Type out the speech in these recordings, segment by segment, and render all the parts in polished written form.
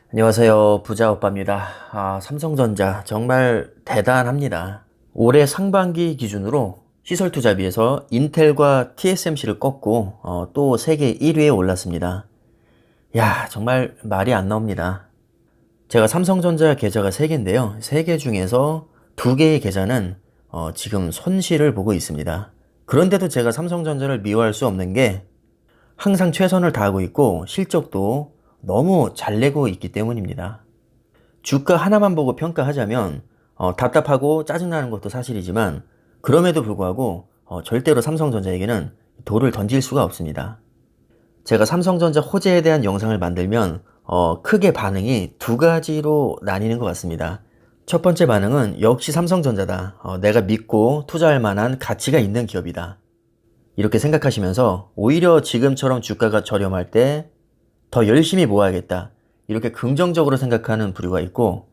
안녕하세요. 부자오빠입니다. 삼성전자 정말 대단합니다. 올해 상반기 기준으로 시설 투자비에서 인텔과 TSMC를 꺾고 또 세계 1위에 올랐습니다. 야, 정말 말이 안 나옵니다. 제가 삼성전자 계좌가 3개인데요. 3개 중에서 2개의 계좌는 지금 손실을 보고 있습니다. 그런데도 제가 삼성전자를 미워할 수 없는 게 항상 최선을 다하고 있고 실적도 너무 잘 내고 있기 때문입니다. 주가 하나만 보고 평가하자면 답답하고 짜증나는 것도 사실이지만 그럼에도 불구하고 절대로 삼성전자에게는 돌을 던질 수가 없습니다. 제가 삼성전자 호재에 대한 영상을 만들면 크게 반응이 2가지로 나뉘는 것 같습니다. 첫 번째 반응은 역시 삼성전자다. 내가 믿고 투자할 만한 가치가 있는 기업이다. 이렇게 생각하시면서 오히려 지금처럼 주가가 저렴할 때 더 열심히 모아야겠다. 이렇게 긍정적으로 생각하는 부류가 있고,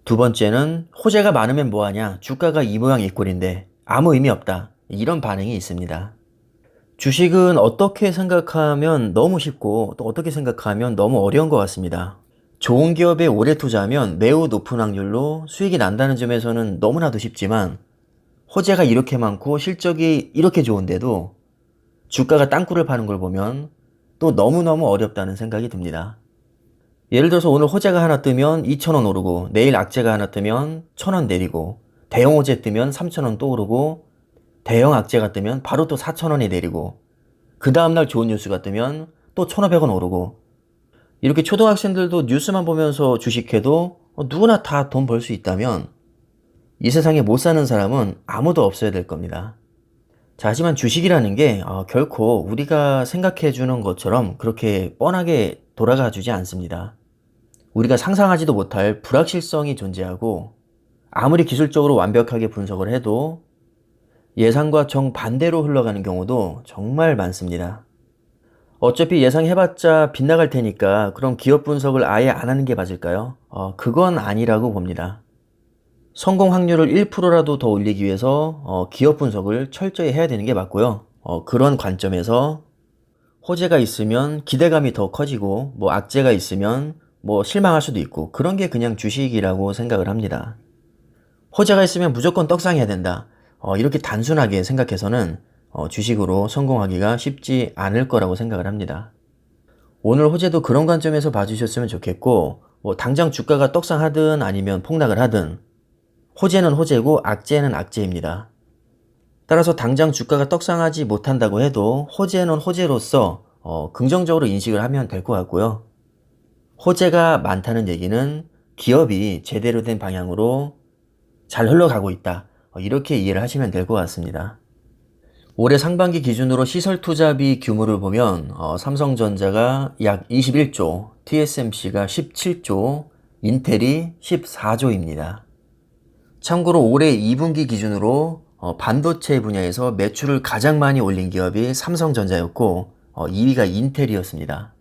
두 번째는 호재가 많으면 뭐하냐. 주가가 이 모양 이 꼴인데 아무 의미 없다. 이런 반응이 있습니다. 주식은 어떻게 생각하면 너무 쉽고 또 어떻게 생각하면 너무 어려운 것 같습니다. 좋은 기업에 오래 투자하면 매우 높은 확률로 수익이 난다는 점에서는 너무나도 쉽지만 호재가 이렇게 많고 실적이 이렇게 좋은데도 주가가 땅굴을 파는 걸 보면 또 너무너무 어렵다는 생각이 듭니다. 예를 들어서 오늘 호재가 하나 뜨면 2,000원 오르고 내일 악재가 하나 뜨면 1,000원 내리고 대형 호재 뜨면 3,000원 또 오르고 대형 악재가 뜨면 바로 또 4,000원이 내리고 그 다음날 좋은 뉴스가 뜨면 또 1,500원 오르고 이렇게 초등학생들도 뉴스만 보면서 주식해도 누구나 다 돈 벌 수 있다면 이 세상에 못 사는 사람은 아무도 없어야 될 겁니다. 자, 하지만 주식이라는 게 결코 우리가 생각해 주는 것처럼 그렇게 뻔하게 돌아가 주지 않습니다. 우리가 상상하지도 못할 불확실성이 존재하고 아무리 기술적으로 완벽하게 분석을 해도 예상과 정반대로 흘러가는 경우도 정말 많습니다. 어차피 예상해봤자 빗나갈 테니까 그럼 기업 분석을 아예 안 하는 게 맞을까요? 그건 아니라고 봅니다. 성공 확률을 1%라도 더 올리기 위해서 기업 분석을 철저히 해야 되는 게 맞고요. 그런 관점에서 호재가 있으면 기대감이 더 커지고 뭐 악재가 있으면 뭐 실망할 수도 있고 그런 게 그냥 주식이라고 생각을 합니다. 호재가 있으면 무조건 떡상해야 된다. 이렇게 단순하게 생각해서는 주식으로 성공하기가 쉽지 않을 거라고 생각을 합니다. 오늘 호재도 그런 관점에서 봐주셨으면 좋겠고 뭐 당장 주가가 떡상하든 아니면 폭락을 하든 호재는 호재고 악재는 악재입니다. 따라서 당장 주가가 떡상하지 못한다고 해도 호재는 호재로서 긍정적으로 인식을 하면 될 것 같고요. 호재가 많다는 얘기는 기업이 제대로 된 방향으로 잘 흘러가고 있다. 이렇게 이해를 하시면 될 것 같습니다. 올해 상반기 기준으로 시설 투자비 규모를 보면 삼성전자가 약 21조, TSMC가 17조, 인텔이 14조입니다. 참고로 올해 2분기 기준으로 반도체 분야에서 매출을 가장 많이 올린 기업이 삼성전자였고 2위가 인텔이었습니다.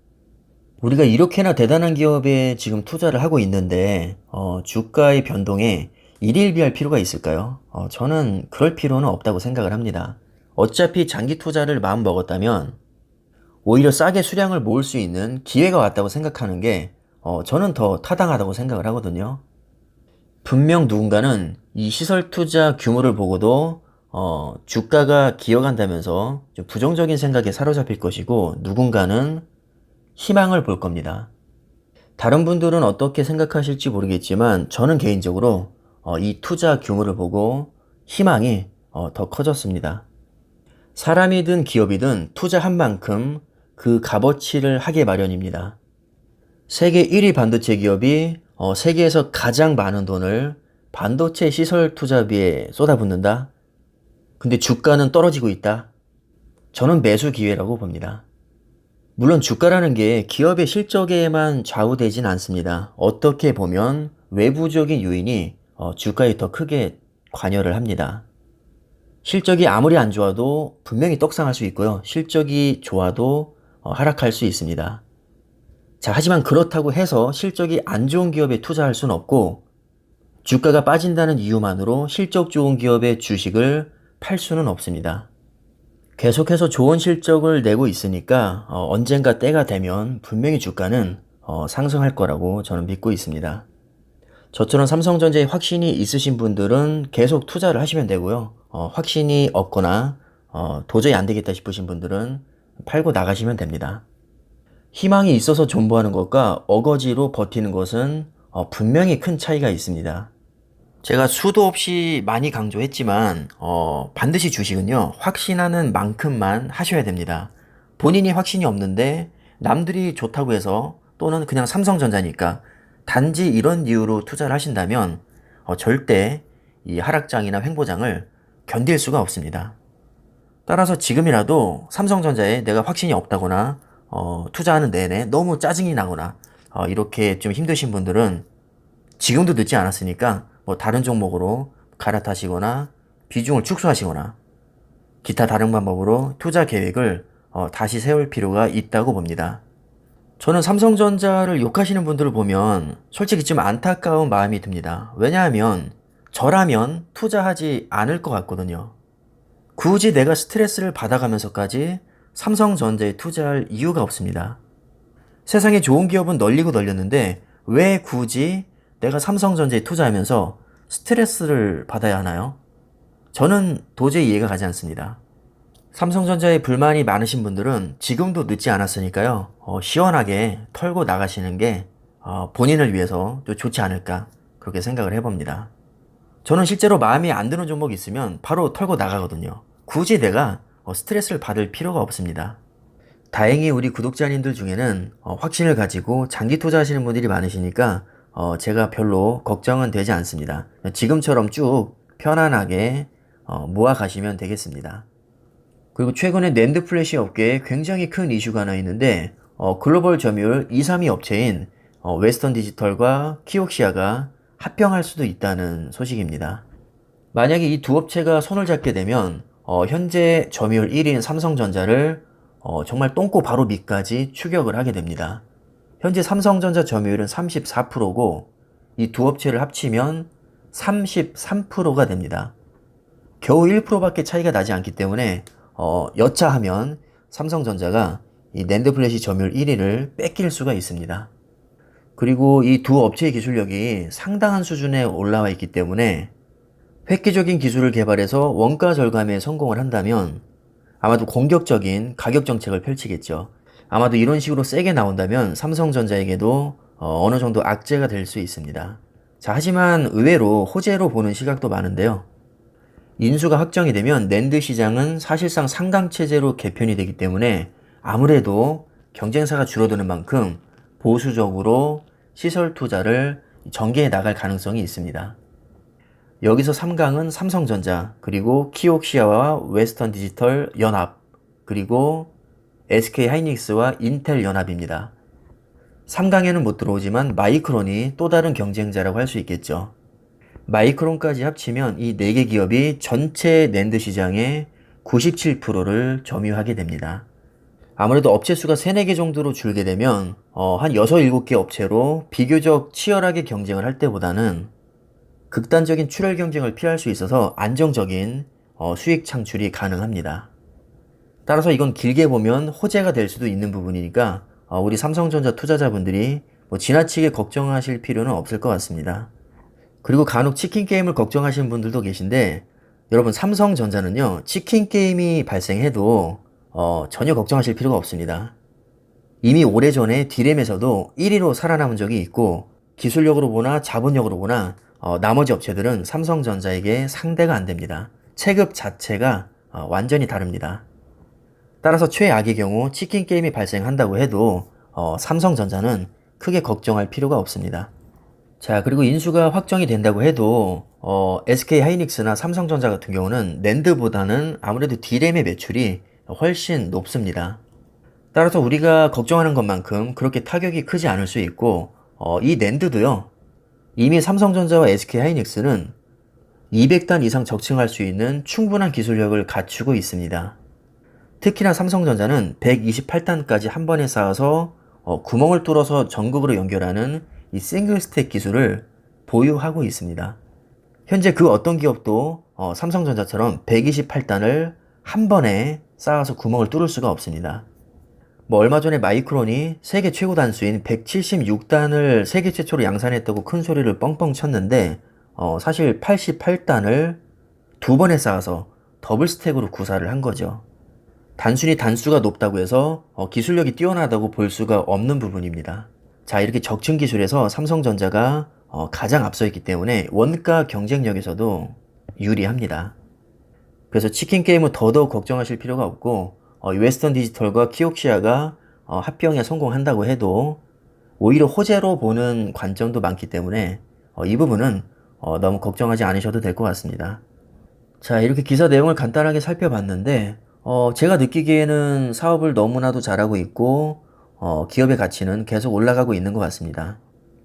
우리가 이렇게나 대단한 기업에 지금 투자를 하고 있는데 주가의 변동에 일일비할 필요가 있을까요? 저는 그럴 필요는 없다고 생각을 합니다. 어차피 장기 투자를 마음 먹었다면 오히려 싸게 수량을 모을 수 있는 기회가 왔다고 생각하는 게 저는 더 타당하다고 생각을 하거든요. 분명 누군가는 이 시설 투자 규모를 보고도 주가가 기어간다면서 좀 부정적인 생각에 사로잡힐 것이고 누군가는 희망을 볼 겁니다. 다른 분들은 어떻게 생각하실지 모르겠지만 저는 개인적으로 이 투자 규모를 보고 희망이 더 커졌습니다. 사람이든 기업이든 투자한 만큼 그 값어치를 하게 마련입니다. 세계 1위 반도체 기업이 세계에서 가장 많은 돈을 반도체 시설 투자비에 쏟아붓는다? 근데 주가는 떨어지고 있다? 저는 매수 기회라고 봅니다. 물론 주가라는 게 기업의 실적에만 좌우되진 않습니다. 어떻게 보면 외부적인 요인이 주가에 더 크게 관여를 합니다. 실적이 아무리 안 좋아도 분명히 떡상할 수 있고요. 실적이 좋아도 하락할 수 있습니다. 자, 하지만 그렇다고 해서 실적이 안 좋은 기업에 투자할 수는 없고 주가가 빠진다는 이유만으로 실적 좋은 기업의 주식을 팔 수는 없습니다. 계속해서 좋은 실적을 내고 있으니까 언젠가 때가 되면 분명히 주가는 상승할 거라고 저는 믿고 있습니다. 저처럼 삼성전자에 확신이 있으신 분들은 계속 투자를 하시면 되고요. 확신이 없거나 도저히 안 되겠다 싶으신 분들은 팔고 나가시면 됩니다. 희망이 있어서 존버하는 것과 어거지로 버티는 것은 분명히 큰 차이가 있습니다. 제가 수도 없이 많이 강조했지만 반드시 주식은요, 확신하는 만큼만 하셔야 됩니다. 본인이 확신이 없는데 남들이 좋다고 해서, 또는 그냥 삼성전자니까 단지 이런 이유로 투자를 하신다면 절대 이 하락장이나 횡보장을 견딜 수가 없습니다. 따라서 지금이라도 삼성전자에 내가 확신이 없다거나 투자하는 내내 너무 짜증이 나거나 이렇게 좀 힘드신 분들은 지금도 늦지 않았으니까 뭐 다른 종목으로 갈아타시거나 비중을 축소하시거나 기타 다른 방법으로 투자 계획을 다시 세울 필요가 있다고 봅니다. 저는 삼성전자를 욕하시는 분들을 보면 솔직히 좀 안타까운 마음이 듭니다. 왜냐하면 저라면 투자하지 않을 것 같거든요. 굳이 내가 스트레스를 받아가면서까지 삼성전자에 투자할 이유가 없습니다. 세상에 좋은 기업은 널리고 널렸는데 왜 굳이 내가 삼성전자에 투자하면서 스트레스를 받아야 하나요? 저는 도저히 이해가 가지 않습니다. 삼성전자에 불만이 많으신 분들은 지금도 늦지 않았으니까요. 시원하게 털고 나가시는 게 본인을 위해서 또 좋지 않을까 그렇게 생각을 해봅니다. 저는 실제로 마음에 안 드는 종목이 있으면 바로 털고 나가거든요. 굳이 내가 스트레스를 받을 필요가 없습니다. 다행히 우리 구독자님들 중에는 확신을 가지고 장기 투자하시는 분들이 많으시니까 제가 별로 걱정은 되지 않습니다. 지금처럼 쭉 편안하게 모아 가시면 되겠습니다. 그리고 최근에 낸드 플래시 업계에 굉장히 큰 이슈가 하나 있는데 글로벌 점유율 2, 3위 업체인 웨스턴 디지털과 키옥시아가 합병할 수도 있다는 소식입니다. 만약에 이 두 업체가 손을 잡게 되면 현재 점유율 1위인 삼성전자를 정말 똥꼬 바로 밑까지 추격을 하게 됩니다. 현재 삼성전자 점유율은 34%고 이 두 업체를 합치면 33%가 됩니다. 겨우 1%밖에 차이가 나지 않기 때문에 여차하면 삼성전자가 이 낸드 플래시 점유율 1위를 뺏길 수가 있습니다. 그리고 이 두 업체의 기술력이 상당한 수준에 올라와 있기 때문에 획기적인 기술을 개발해서 원가 절감에 성공을 한다면 아마도 공격적인 가격 정책을 펼치겠죠. 아마도 이런 식으로 세게 나온다면 삼성전자에게도 어느 정도 악재가 될 수 있습니다. 자, 하지만 의외로 호재로 보는 시각도 많은데요. 인수가 확정이 되면 낸드 시장은 사실상 상강체제로 개편이 되기 때문에 아무래도 경쟁사가 줄어드는 만큼 보수적으로 시설 투자를 전개해 나갈 가능성이 있습니다. 여기서 3강은 삼성전자, 그리고 키옥시아와 웨스턴 디지털 연합, 그리고 SK 하이닉스와 인텔 연합입니다. 3강에는 못 들어오지만 마이크론이 또 다른 경쟁자라고 할 수 있겠죠. 마이크론까지 합치면 이 4개 기업이 전체 낸드 시장의 97%를 점유하게 됩니다. 아무래도 업체 수가 3, 4개 정도로 줄게 되면 한 6, 7개 업체로 비교적 치열하게 경쟁을 할 때보다는 극단적인 출혈 경쟁을 피할 수 있어서 안정적인 수익 창출이 가능합니다. 따라서 이건 길게 보면 호재가 될 수도 있는 부분이니까 우리 삼성전자 투자자분들이 지나치게 걱정하실 필요는 없을 것 같습니다. 그리고 간혹 치킨 게임을 걱정하시는 분들도 계신데 여러분, 삼성전자는요 치킨 게임이 발생해도 전혀 걱정하실 필요가 없습니다. 이미 오래전에 D램에서도 1위로 살아남은 적이 있고 기술력으로 보나 자본력으로 보나 나머지 업체들은 삼성전자에게 상대가 안 됩니다. 체급 자체가 완전히 다릅니다. 따라서 최악의 경우 치킨 게임이 발생한다고 해도 삼성전자는 크게 걱정할 필요가 없습니다. 자, 그리고 인수가 확정이 된다고 해도 SK 하이닉스나 삼성전자 같은 경우는 낸드보다는 아무래도 D램의 매출이 훨씬 높습니다. 따라서 우리가 걱정하는 것만큼 그렇게 타격이 크지 않을 수 있고 이 낸드도요, 이미 삼성전자와 SK 하이닉스는 200단 이상 적층할 수 있는 충분한 기술력을 갖추고 있습니다. 특히나 삼성전자는 128단까지 한 번에 쌓아서 구멍을 뚫어서 전극으로 연결하는 이 싱글 스택 기술을 보유하고 있습니다. 현재 그 어떤 기업도 삼성전자처럼 128단을 한 번에 쌓아서 구멍을 뚫을 수가 없습니다. 뭐 얼마 전에 마이크론이 세계 최고 단수인 176단을 세계 최초로 양산했다고 큰 소리를 뻥뻥 쳤는데 사실 88단을 두 번에 쌓아서 더블 스택으로 구사를 한 거죠. 단순히 단수가 높다고 해서 기술력이 뛰어나다고 볼 수가 없는 부분입니다. 자, 이렇게 적층 기술에서 삼성전자가 가장 앞서 있기 때문에 원가 경쟁력에서도 유리합니다. 그래서 치킨 게임은 더더욱 걱정하실 필요가 없고 웨스턴 디지털과 키옥시아가 합병에 성공한다고 해도 오히려 호재로 보는 관점도 많기 때문에 이 부분은 너무 걱정하지 않으셔도 될 것 같습니다. 자, 이렇게 기사 내용을 간단하게 살펴봤는데 제가 느끼기에는 사업을 너무나도 잘하고 있고 기업의 가치는 계속 올라가고 있는 것 같습니다.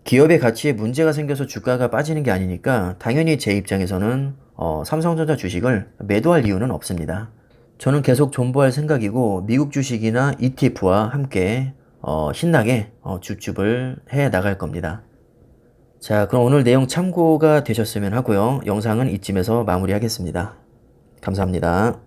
기업의 가치에 문제가 생겨서 주가가 빠지는 게 아니니까 당연히 제 입장에서는 삼성전자 주식을 매도할 이유는 없습니다. 저는 계속 존버할 생각이고 미국 주식이나 ETF와 함께 신나게 줍줍을 해 나갈 겁니다. 자, 그럼 오늘 내용 참고가 되셨으면 하고요. 영상은 이쯤에서 마무리하겠습니다. 감사합니다.